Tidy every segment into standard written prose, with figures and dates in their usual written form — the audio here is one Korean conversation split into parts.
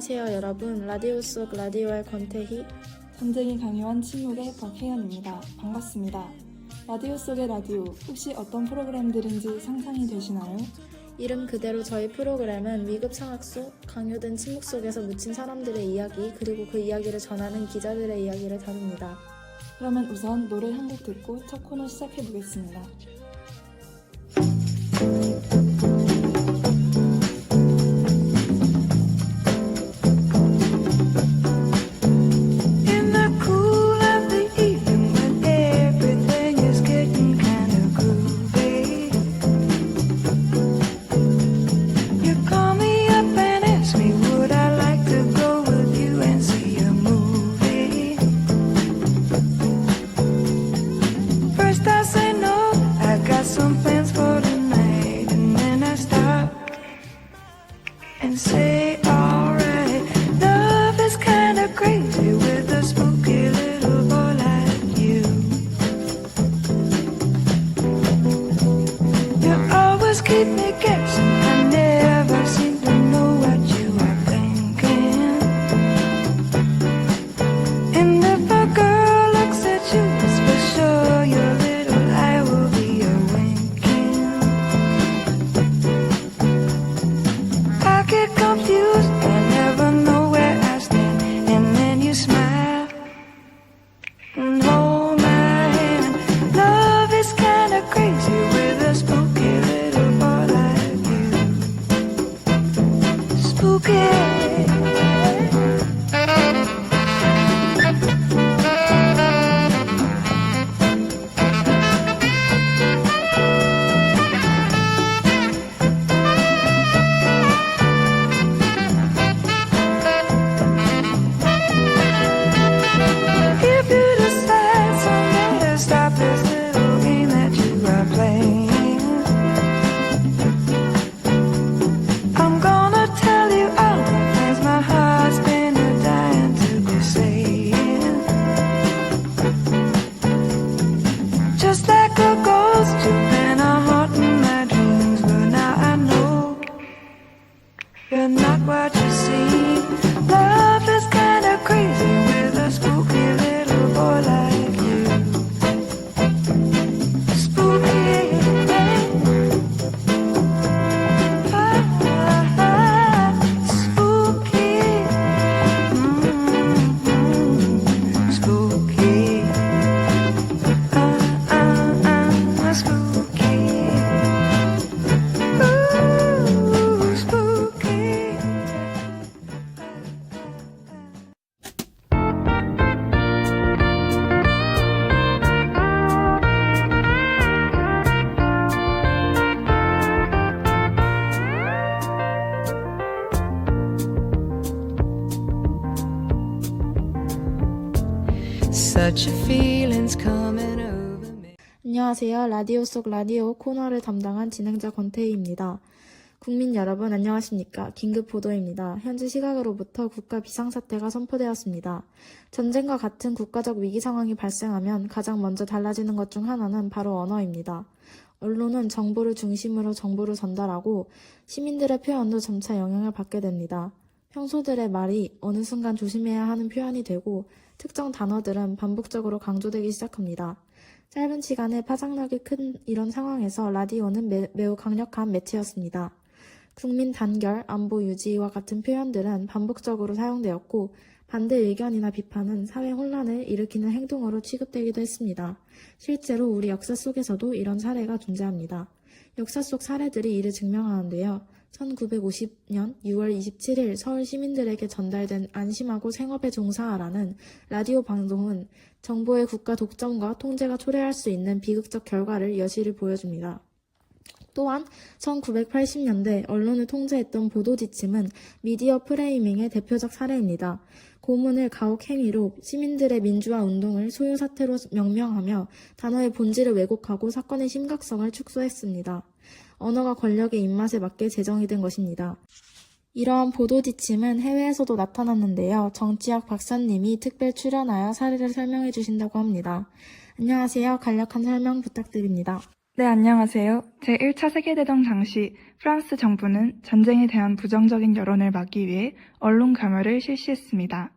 안녕하세요 여러분. 라디오 속 라디오의 권태희, 전쟁이 강요한 침묵의 박혜연입니다. 반갑습니다. 라디오 속의 라디오, 혹시 어떤 프로그램들인지 상상이 되시나요? 이름 그대로 저희 프로그램은 위급 상황 속 강요된 침묵 속에서 묻힌 사람들의 이야기, 그리고 그 이야기를 전하는 기자들의 이야기를 다룹니다. 그러면 우선 노래 한 곡 듣고 첫 코너 시작해보겠습니다. And say alright, love is kinda crazy with a spooky little boy like you. You always keep me guessing, I never seem to know what you are thinking. And if a girl looks at you, it's for sure your little eye will be a winking. I get confused, I never know where I stand. And then you smile and hold my hand. Love is kinda crazy with a spooky little boy like you. Spooky. If you decide someday to stop this little game that you are playing, I'm gonna tell you all the things my heart's been dying to be saying. Just like a ghost, you've been a haunting my dreams, but now I know you're not what you seem. Love is kinda crazy with a spooky little boy like you. Spooky. Spooky. Spooky. Spooky. Ooh, spooky. Such a feeling's coming over me. 안녕하세요. 라디오 속 라디오 코너를 담당한 진행자 권태희입니다. 국민 여러분 안녕하십니까? 긴급 보도입니다. 현지 시각으로부터 국가 비상사태가 선포되었습니다. 전쟁과 같은 국가적 위기 상황이 발생하면 가장 먼저 달라지는 것 중 하나는 바로 언어입니다. 언론은 정보를 중심으로 정보를 전달하고 시민들의 표현도 점차 영향을 받게 됩니다. 평소들의 말이 어느 순간 조심해야 하는 표현이 되고 특정 단어들은 반복적으로 강조되기 시작합니다. 짧은 시간에 파장력이 큰 이런 상황에서 라디오는 매우 강력한 매체였습니다. 국민 단결, 안보 유지와 같은 표현들은 반복적으로 사용되었고 반대 의견이나 비판은 사회 혼란을 일으키는 행동으로 취급되기도 했습니다. 실제로 우리 역사 속에서도 이런 사례가 존재합니다. 역사 속 사례들이 이를 증명하는데요. 1950년 6월 27일 서울 시민들에게 전달된 안심하고 생업에 종사하라는 라디오 방송은 정보의 국가 독점과 통제가 초래할 수 있는 비극적 결과를 여실히 보여줍니다. 또한 1980년대 언론을 통제했던 보도 지침은 미디어 프레이밍의 대표적 사례입니다. 고문을 가혹 행위로 시민들의 민주화 운동을 소요사태로 명명하며 단어의 본질을 왜곡하고 사건의 심각성을 축소했습니다. 언어가 권력의 입맛에 맞게 제정이 된 것입니다. 이러한 보도 지침은 해외에서도 나타났는데요. 정치학 박사님이 특별 출연하여 사례를 설명해 주신다고 합니다. 안녕하세요. 간략한 설명 부탁드립니다. 네, 안녕하세요. 제1차 세계대전 당시 프랑스 정부는 전쟁에 대한 부정적인 여론을 막기 위해 언론 감화를 실시했습니다.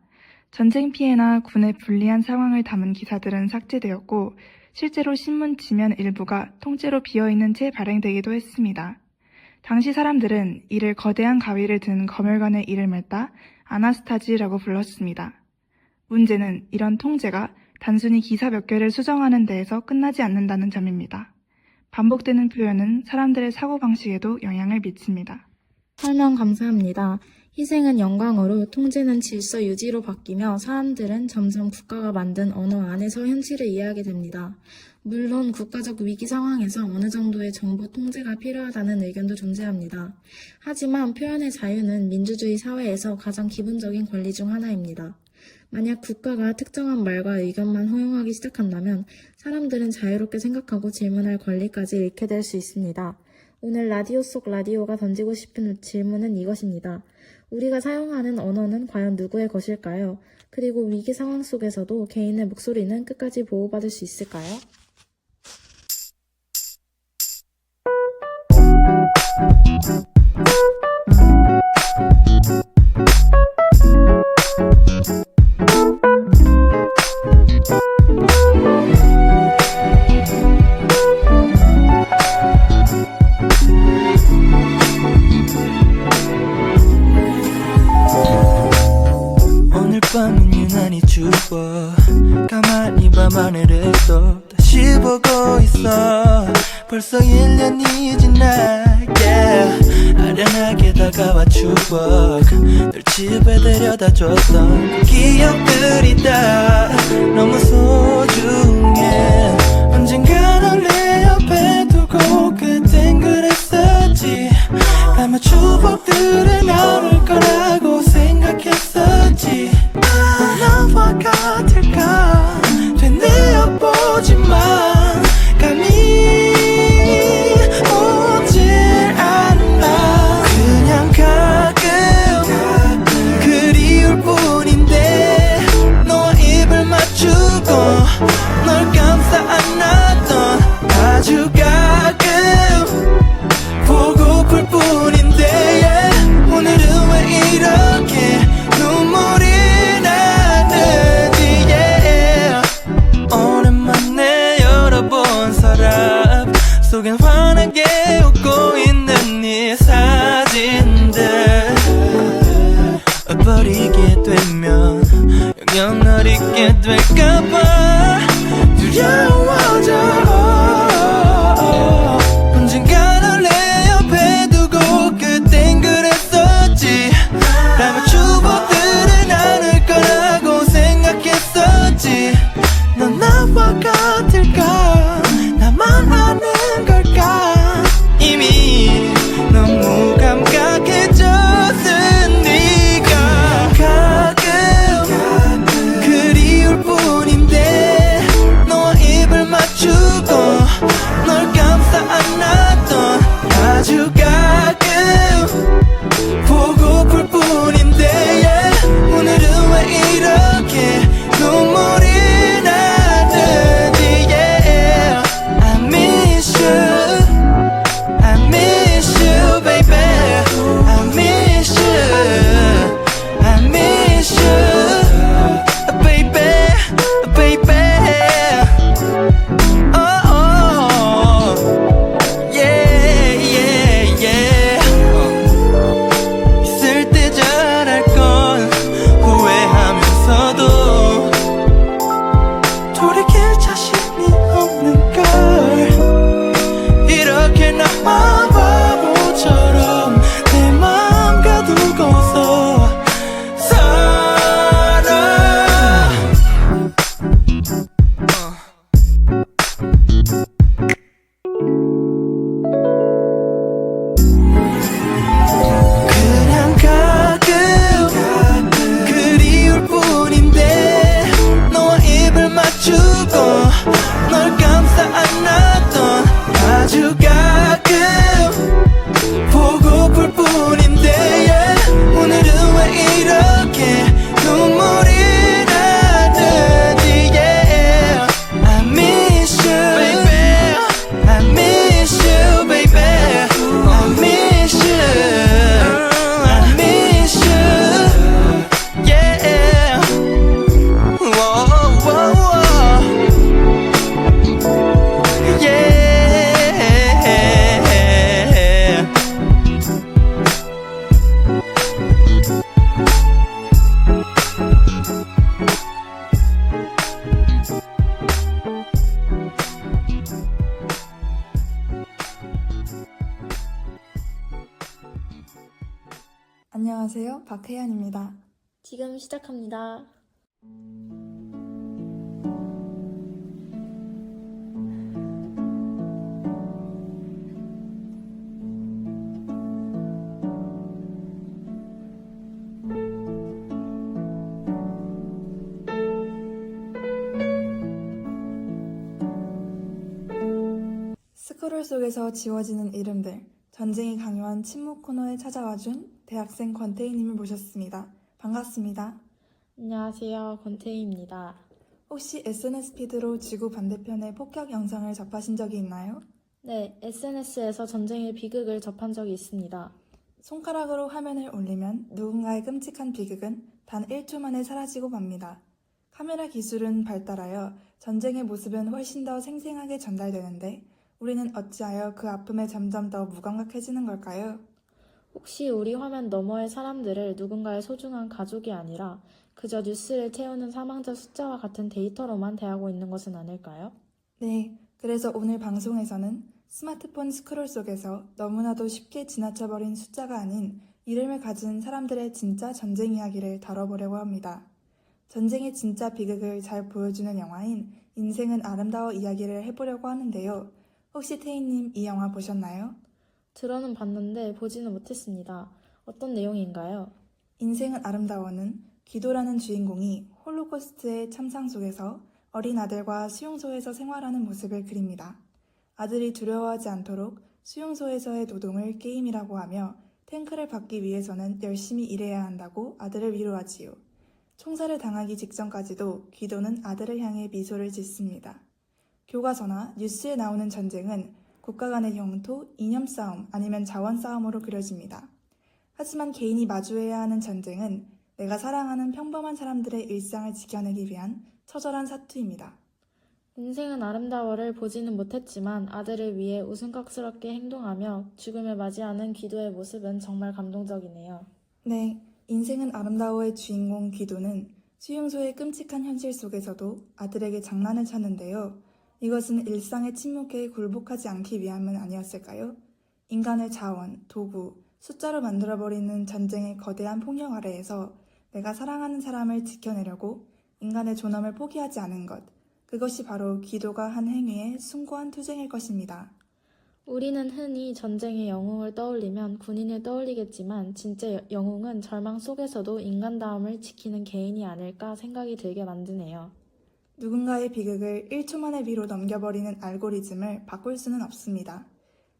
전쟁 피해나 군의 불리한 상황을 담은 기사들은 삭제되었고, 실제로 신문 지면 일부가 통째로 비어있는 채 발행되기도 했습니다. 당시 사람들은 이를 거대한 가위를 든 검열관의 이름을 따 아나스타지라고 불렀습니다. 문제는 이런 통제가 단순히 기사 몇 개를 수정하는 데에서 끝나지 않는다는 점입니다. 반복되는 표현은 사람들의 사고방식에도 영향을 미칩니다. 설명 감사합니다. 희생은 영광으로 통제는 질서 유지로 바뀌며 사람들은 점점 국가가 만든 언어 안에서 현실을 이해하게 됩니다. 물론 국가적 위기 상황에서 어느 정도의 정보 통제가 필요하다는 의견도 존재합니다. 하지만 표현의 자유는 민주주의 사회에서 가장 기본적인 권리 중 하나입니다. 만약 국가가 특정한 말과 의견만 허용하기 시작한다면 사람들은 자유롭게 생각하고 질문할 권리까지 잃게 될 수 있습니다. 오늘 라디오 속 라디오가 던지고 싶은 질문은 이것입니다. 우리가 사용하는 언어는 과연 누구의 것일까요? 그리고 위기 상황 속에서도 개인의 목소리는 끝까지 보호받을 수 있을까요? 오늘 밤은 유난히 추워 가만히 밤하늘을 또 다시 보고 있어 벌써 1년이 지나 yeah. 아련하게 다가와 추억 널 집에 데려다 줬던 그 기억들이 다 너무 소중해 언젠가 널 내 옆에 두고 그땐 그랬었지 아마 추억들을 나눌 거라고 생각했었지 나와 같을까 되뇌어보지만 감이 오질 않아 그냥 가끔 그리울 뿐인데 너와 입을 맞추고 널 감싸 안았던 아주 가끔 보고플 뿐인데 yeah. 오늘은 왜 이렇게 눈물이 나는지 yeah. 오랜만에 열어본 서랍 속엔 환하게 웃고 있는 네 사진들 버리게 되면 영영 널 잊게 될까봐 두려워져 언젠가 널 내 옆에 두고 그땐 그랬었지 라며 추억들을 나눌 거라고 생각했었지 넌 나와 같을까 나만 아는 걸까 이미 너무 감각해졌은 네가 가끔 그리울 뿐인데 안녕하세요. 박혜연입니다. 지금 시작합니다. 스크롤 속에서 지워지는 이름들, 전쟁이 강요한 침묵 코너에 찾아와준 대학생 권태희님을 모셨습니다. 반갑습니다. 안녕하세요. 권태희입니다. 혹시 SNS 피드로 지구 반대편의 폭격 영상을 접하신 적이 있나요? 네, SNS에서 전쟁의 비극을 접한 적이 있습니다. 손가락으로 화면을 올리면 누군가의 끔찍한 비극은 단 1초 만에 사라지고 맙니다. 카메라 기술은 발달하여 전쟁의 모습은 훨씬 더 생생하게 전달되는데 우리는 어찌하여 그 아픔에 점점 더 무감각해지는 걸까요? 혹시 우리 화면 너머의 사람들을 누군가의 소중한 가족이 아니라 그저 뉴스를 채우는 사망자 숫자와 같은 데이터로만 대하고 있는 것은 아닐까요? 네, 그래서 오늘 방송에서는 스마트폰 스크롤 속에서 너무나도 쉽게 지나쳐버린 숫자가 아닌 이름을 가진 사람들의 진짜 전쟁 이야기를 다뤄보려고 합니다. 전쟁의 진짜 비극을 잘 보여주는 영화인 인생은 아름다워 이야기를 해보려고 하는데요. 혹시 태희님 이 영화 보셨나요? 들어는 봤는데 보지는 못했습니다. 어떤 내용인가요? 인생은 아름다워는 기도라는 주인공이 홀로코스트의 참상 속에서 어린 아들과 수용소에서 생활하는 모습을 그립니다. 아들이 두려워하지 않도록 수용소에서의 노동을 게임이라고 하며 탱크를 받기 위해서는 열심히 일해야 한다고 아들을 위로하지요. 총살을 당하기 직전까지도 기도는 아들을 향해 미소를 짓습니다. 교과서나 뉴스에 나오는 전쟁은 국가 간의 영토, 이념 싸움 아니면 자원 싸움으로 그려집니다. 하지만 개인이 마주해야 하는 전쟁은 내가 사랑하는 평범한 사람들의 일상을 지켜내기 위한 처절한 사투입니다. 인생은 아름다워를 보지는 못했지만 아들을 위해 우스꽝스럽게 행동하며 죽음을 맞이하는 기도의 모습은 정말 감동적이네요. 네, 인생은 아름다워의 주인공 기도는 수용소의 끔찍한 현실 속에서도 아들에게 장난을 쳤는데요. 이것은 일상의 침묵에 굴복하지 않기 위함은 아니었을까요? 인간을 자원, 도구, 숫자로 만들어버리는 전쟁의 거대한 폭력 아래에서 내가 사랑하는 사람을 지켜내려고 인간의 존엄을 포기하지 않은 것, 그것이 바로 기도가 한 행위의 숭고한 투쟁일 것입니다. 우리는 흔히 전쟁의 영웅을 떠올리면 군인을 떠올리겠지만 진짜 영웅은 절망 속에서도 인간다움을 지키는 개인이 아닐까 생각이 들게 만드네요. 누군가의 비극을 1초 만에 위로 넘겨버리는 알고리즘을 바꿀 수는 없습니다.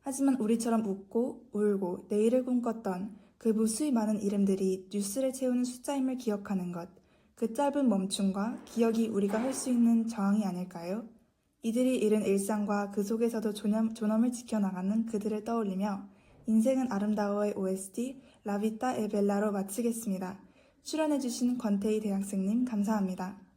하지만 우리처럼 웃고 울고 내일을 꿈꿨던 그 무수히 많은 이름들이 뉴스를 채우는 숫자임을 기억하는 것, 그 짧은 멈춤과 기억이 우리가 할 수 있는 저항이 아닐까요? 이들이 잃은 일상과 그 속에서도 존엄을 지켜나가는 그들을 떠올리며 인생은 아름다워의 OST 라비타 에 벨라로 마치겠습니다. 출연해주신 권태희 대학생님 감사합니다.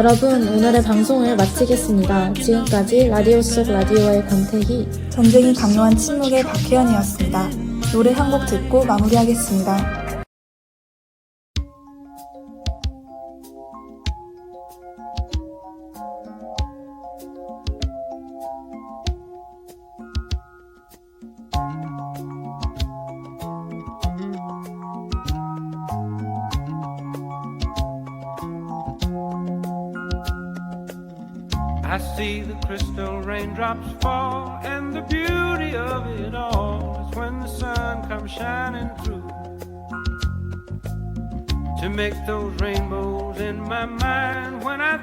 여러분, 오늘의 방송을 마치겠습니다. 지금까지 라디오 속 라디오의 권태희, 전쟁이 강요한 침묵의 박혜연이었습니다. 노래 한 곡 듣고 마무리하겠습니다. I see the crystal raindrops fall, and the beauty of it all is when the sun comes shining through to make those rainbows in my mind when I